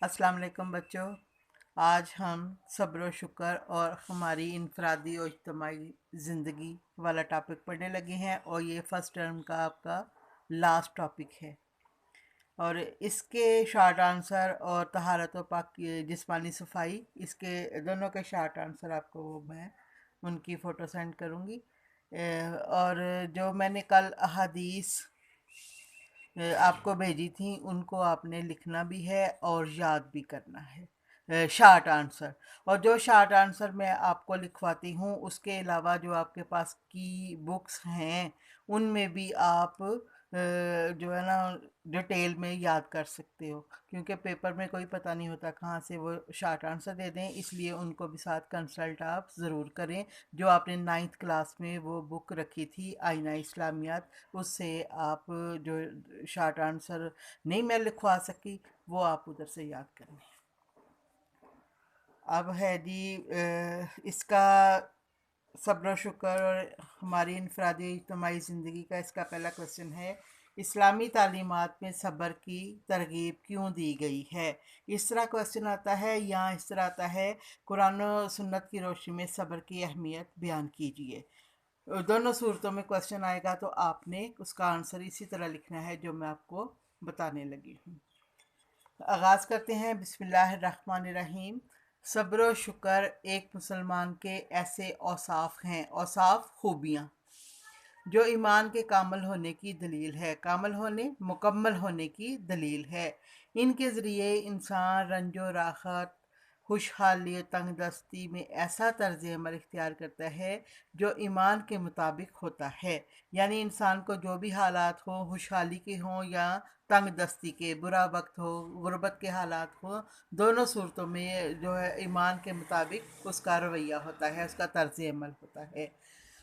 अस्सलाम वालेकुम बच्चों। आज हम सब्र व शुक्र और हमारी इनफरादी और इज्तमाही ज़िंदगी वाला टॉपिक पढ़ने लगे हैं और ये फ़र्स्ट टर्म का आपका लास्ट टॉपिक है। और इसके शॉर्ट आंसर और तहारत व पाक जिस्मानी सफाई, इसके दोनों के शॉर्ट आंसर आपको मैं उनकी फ़ोटो सेंड करूँगी। और जो मैंने कल अहादीस आपको भेजी थी उनको आपने लिखना भी है और याद भी करना है शार्ट आंसर। और जो शार्ट आंसर मैं आपको लिखवाती हूँ उसके अलावा जो आपके पास की बुक्स हैं उनमें भी आप जो है ना डिटेल में याद कर सकते हो, क्योंकि पेपर में कोई पता नहीं होता कहाँ से वो शार्ट आंसर दे दें, इसलिए उनको भी साथ कंसल्ट आप ज़रूर करें। जो आपने 9th क्लास में वो बुक रखी थी आईना इस्लामियात, उससे आप जो शार्ट आंसर नहीं मैं लिखवा सकी वो आप उधर से याद करें। अब है जी इसका सब्र शुक्र और हमारी इनफरादी इज्तमाही ज़िंदगी का इसका पहला क्वेश्चन है, इस्लामी तालीमात में सब्र की तरगीब क्यों दी गई है। इस तरह क्वेश्चन आता है या इस तरह आता है, कुरान और सुन्नत की रोशनी में सब्र की अहमियत बयान कीजिए। दोनों सूरतों में क्वेश्चन आएगा तो आपने उसका आंसर इसी तरह लिखना है जो मैं आपको बताने लगी हूँ। आगाज़ करते हैं। बिस्मिल्लाहिर्रहमानिर्रहीम। सब्र व शुक्र एक मुसलमान के ऐसे औसाफ हैं, औसाफ खूबियाँ जो ईमान के कामल होने की दलील है, कामल होने मुकम्मल होने की दलील है। इनके ज़रिए इंसान रंजो राहत, खुशहाली और तंगदस्ती में ऐसा तर्ज अमल इख्तियार करता है जो ईमान के मुताबिक होता है। यानी इंसान को जो भी हालात हो, खुशहाली के हों या तंगदस्ती के, बुरा वक्त हो, गुर्बत के हालात हो, दोनों सूरतों में जो है ईमान के मुताबिक उसका रवैया होता है, उसका तर्ज अमल होता है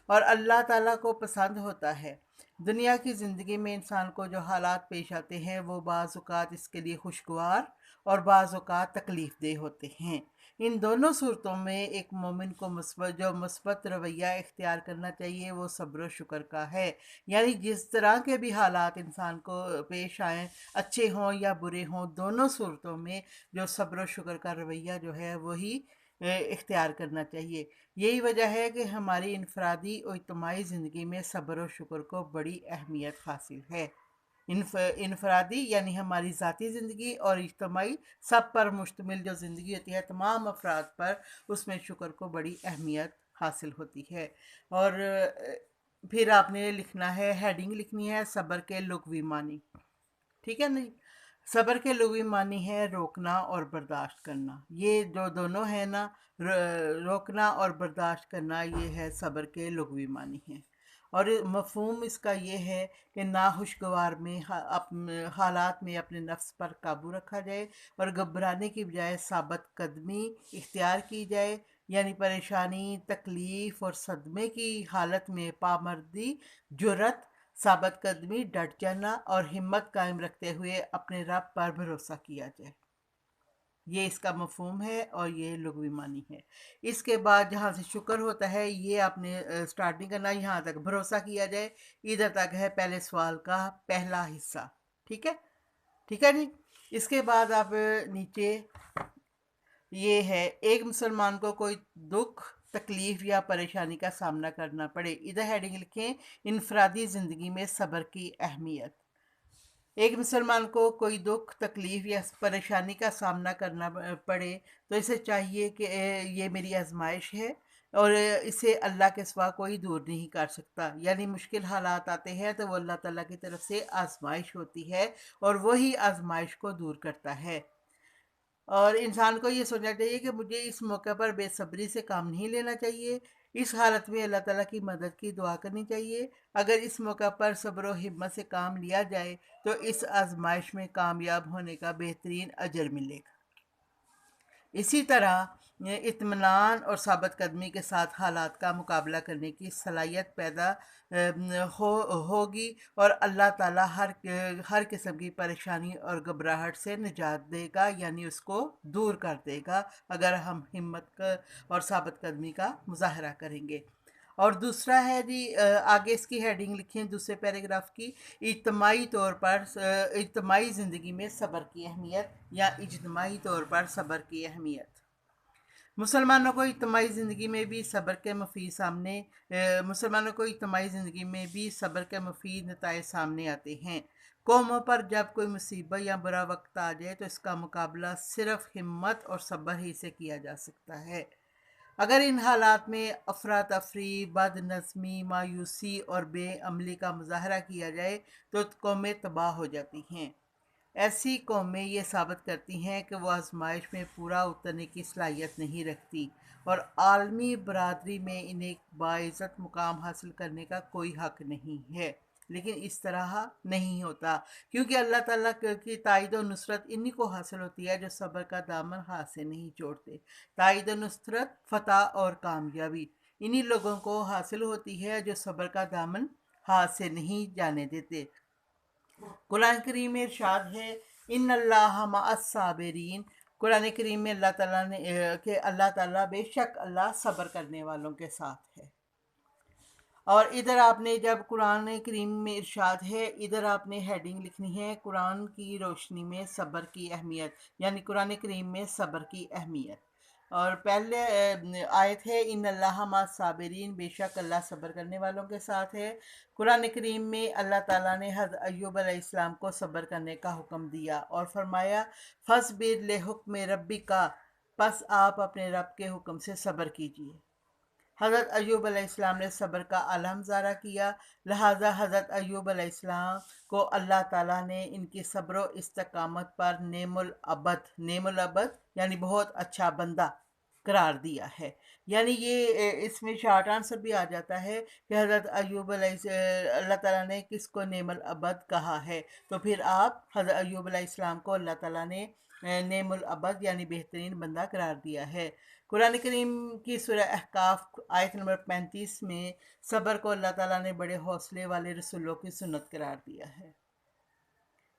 और अल्लाह ताला को पसंद होता है। दुनिया की ज़िंदगी में इंसान को जो हालात पेश आते हैं वो बाज़ औक़ात इसके लिए खुशगवार और बाज़ औक़ात तकलीफ़ देह होते हैं। इन दोनों सूरतों में एक मोमिन को मुस्बत रवैया इख्तियार करना चाहिए वो सब्र व शुक्र का है। यानी जिस तरह के भी हालात इंसान को पेश आएँ, अच्छे हों या बुरे हों, दोनों सूरतों में जो सब्र व शुक्र का रवैया जो है वही इख्तियार करना चाहिए। यही वजह है कि हमारी इनफरादी और इज्तमाही ज़िंदगी में सब्र व शुक्र को बड़ी अहमियत हासिल है। इनफरादी यानी हमारी ज़ाती ज़िंदगी और इज्तमाही सब पर मुश्तमिल जो ज़िंदगी होती है तमाम अफराद पर, उसमें शुक्र को बड़ी अहमियत हासिल होती है। और फिर आपने लिखना है, हेडिंग लिखनी है सब्र के लुग़वी मानी। ठीक है नहीं, सब्र के लुग़वी मानी है रोकना और बर्दाश्त करना। ये जो दोनों है ना, रोकना और बर्दाश्त करना, ये है सब्र के लुग़वी मानी है। और मफ़हूम इसका ये है कि नाखुशगवार में हालात में अपने नफ्स पर काबू रखा जाए और घबराने की बजाय साबित कदमी इख्तियार की जाए। यानी परेशानी, तकलीफ़ और सदमे की हालत में पामर्दी, जुर्रत, साबित कदमी, डट जाना और हिम्मत कायम रखते हुए अपने रब पर भरोसा किया जाए। ये इसका मफहूम है और ये लुग़वी मानी है। इसके बाद जहाँ से शुक्र होता है ये आपने स्टार्टिंग करना, यहाँ तक भरोसा किया जाए, इधर तक है पहले सवाल का पहला हिस्सा। ठीक है, ठीक है जी। इसके बाद आप नीचे ये है, एक मुसलमान को कोई दुख, तकलीफ़ या परेशानी का सामना करना पड़े। इधर हेडिंग लिखें, इनफरादी ज़िंदगी में सब्र की अहमियत। एक मुसलमान को कोई दुख, तकलीफ़ या परेशानी का सामना करना पड़े तो इसे चाहिए कि ये मेरी आजमाइश है और इसे अल्लाह के सिवा कोई दूर नहीं कर सकता। यानी मुश्किल हालात आते हैं तो वो अल्लाह ताला की तरफ से आजमाइश होती है और वही आजमाइश को दूर करता है। और इंसान को ये सोचना चाहिए कि मुझे इस मौके पर बेसब्री से काम नहीं लेना चाहिए। इस हालत में अल्लाह ताला की मदद की दुआ करनी चाहिए। अगर इस मौका पर सब्र और हिम्मत से काम लिया जाए तो इस आजमाइश में कामयाब होने का बेहतरीन अजर मिलेगा। इसी तरह इत्मीनान और साबित कदमी के साथ हालात का मुकाबला करने की सलाहियत पैदा होगी और अल्लाह ताला हर किस्म की परेशानी और घबराहट से निजात देगा, यानी उसको दूर कर देगा अगर हम हिम्मत और साबित कदमी का मुजाहरा करेंगे। اور دوسرا ہے جی آگے اس کی ہیڈنگ لکھیں دوسرے پیراگراف کی، اجتماعی طور پر اجتماعی زندگی میں صبر کی اہمیت، یا اجتماعی طور پر صبر کی اہمیت۔ مسلمانوں کو اجتماعی زندگی میں بھی صبر کے مفید مسلمانوں کو اجتماعی زندگی میں بھی صبر کے مفید نتائج سامنے آتے ہیں۔ قوموں پر جب کوئی مصیبت یا برا وقت آ جائے تو اس کا مقابلہ صرف ہمت اور صبر ہی سے کیا جا سکتا ہے۔ اگر ان حالات میں افراتفری، بد نظمی، مایوسی اور بے عملی کا مظاہرہ کیا جائے تو قومیں تباہ ہو جاتی ہیں۔ ایسی قومیں یہ ثابت کرتی ہیں کہ وہ آزمائش میں پورا اترنے کی صلاحیت نہیں رکھتی، اور عالمی برادری میں انہیں باعزت مقام حاصل کرنے کا کوئی حق نہیں ہے۔ لیکن اس طرح نہیں ہوتا، کیونکہ اللہ تعالیٰ کی تائید و نصرت انہی کو حاصل ہوتی ہے جو صبر کا دامن ہاتھ سے نہیں چھوڑتے۔ تائید و نصرت، فتح اور کامیابی انہی لوگوں کو حاصل ہوتی ہے جو صبر کا دامن ہاتھ سے نہیں جانے دیتے۔ قرآن کریم میں ارشاد ہے، ان اللہ مع الصابرین۔ قرآن کریم میں اللہ تعالیٰ نے کہ اللہ تعالیٰ بے شک اللہ صبر کرنے والوں کے ساتھ ہے۔ اور ادھر آپ نے جب قرآن کریم میں ارشاد ہے، ادھر آپ نے ہیڈنگ لکھنی ہے قرآن کی روشنی میں صبر کی اہمیت، یعنی قرآن کریم میں صبر کی اہمیت۔ اور پہلے آیت ہے ان اللہ مع الصابرین، بے شک اللہ صبر کرنے والوں کے ساتھ ہے۔ قرآن کریم میں اللہ تعالیٰ نے حضرت ایوب علیہ السلام کو صبر کرنے کا حکم دیا اور فرمایا فاصبر لحکم ربک، پس آپ اپنے رب کے حکم سے صبر کیجیے۔ حضرت ایوب علیہ السلام نے صبر کا اعلیٰ مظاہرہ کیا، لہٰذا حضرت ایوب علیہ السلام کو اللہ تعالیٰ نے ان کی صبر و استقامت پر نعم العبد یعنی بہت اچھا بندہ قرار دیا ہے۔ یعنی یہ اس میں شارٹ آنسر بھی آ جاتا ہے کہ حضرت ایوب اللہ تعالیٰ نے کس کو نعم العبد کہا ہے، تو پھر آپ حضرت ایوب علیہ السلام کو اللہ تعالیٰ نے نعم العبد یعنی بہترین بندہ قرار دیا ہے۔ قرآن کریم کی سورہ احقاف آیت نمبر 35 میں صبر کو اللہ تعالیٰ نے بڑے حوصلے والے رسولوں کی سنت قرار دیا ہے۔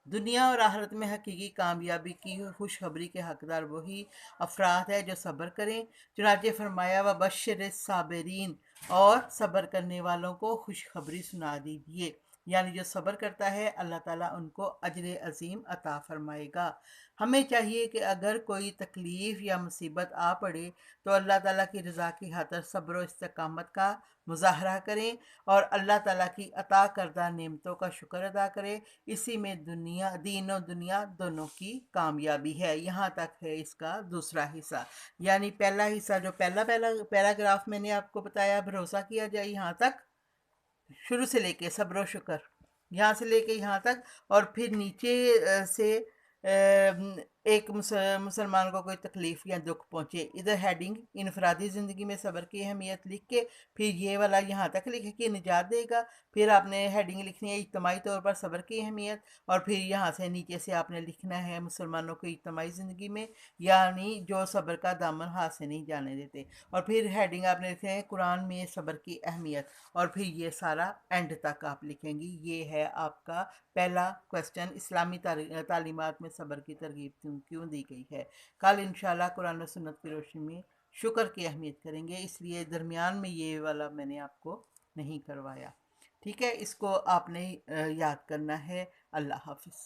دنیا اور آخرت میں حقیقی کامیابی کی خوشخبری کے حقدار وہی افراد ہیں جو صبر کریں، چنانچہ فرمایا وبشر الصابرین، اور صبر کرنے والوں کو خوشخبری سنا دیجیے، یعنی جو صبر کرتا ہے اللہ تعالیٰ ان کو اجر عظیم عطا فرمائے گا۔ ہمیں چاہیے کہ اگر کوئی تکلیف یا مصیبت آ پڑے تو اللہ تعالیٰ کی رضا کی خاطر صبر و استقامت کا مظاہرہ کریں اور اللہ تعالیٰ کی عطا کردہ نعمتوں کا شکر ادا کریں۔ اسی میں دین و دنیا دونوں کی کامیابی ہے۔ یہاں تک ہے اس کا دوسرا حصہ، یعنی پہلا حصہ جو پہلا پیراگراف میں نے آپ کو بتایا بھروسہ کیا جائے، یہاں تک شروع سے لے کے صبر و شکر، یہاں سے لے کے یہاں تک، اور پھر نیچے سے ایک مسلمان کو کوئی تکلیف یا دکھ پہنچے، ادھر ہیڈنگ انفرادی زندگی میں صبر کی اہمیت لکھ کے پھر یہ والا یہاں تک لکھ کے نجات دے گا، پھر آپ نے ہیڈنگ لکھنی ہے اجتماعی طور پر صبر کی اہمیت، اور پھر یہاں سے نیچے سے آپ نے لکھنا ہے مسلمانوں کو اجتماعی زندگی میں، یعنی جو صبر کا دامن ہاتھ سے نہیں جانے دیتے، اور پھر ہیڈنگ آپ نے لکھنا ہے قرآن میں صبر کی اہمیت، اور پھر یہ سارا اینڈ تک آپ لکھیں گی۔ یہ ہے آپ کا پہلا کویسچن، اسلامی تعلیمات میں صبر کی ترغیب کیوں دی گئی ہے۔ کل انشاءاللہ قرآن و سنت کی روشنی میں شکر کی اہمیت کریں گے، اس لیے درمیان میں یہ والا میں نے آپ کو نہیں کروایا، ٹھیک ہے؟ اس کو آپ نے یاد کرنا ہے۔ اللہ حافظ۔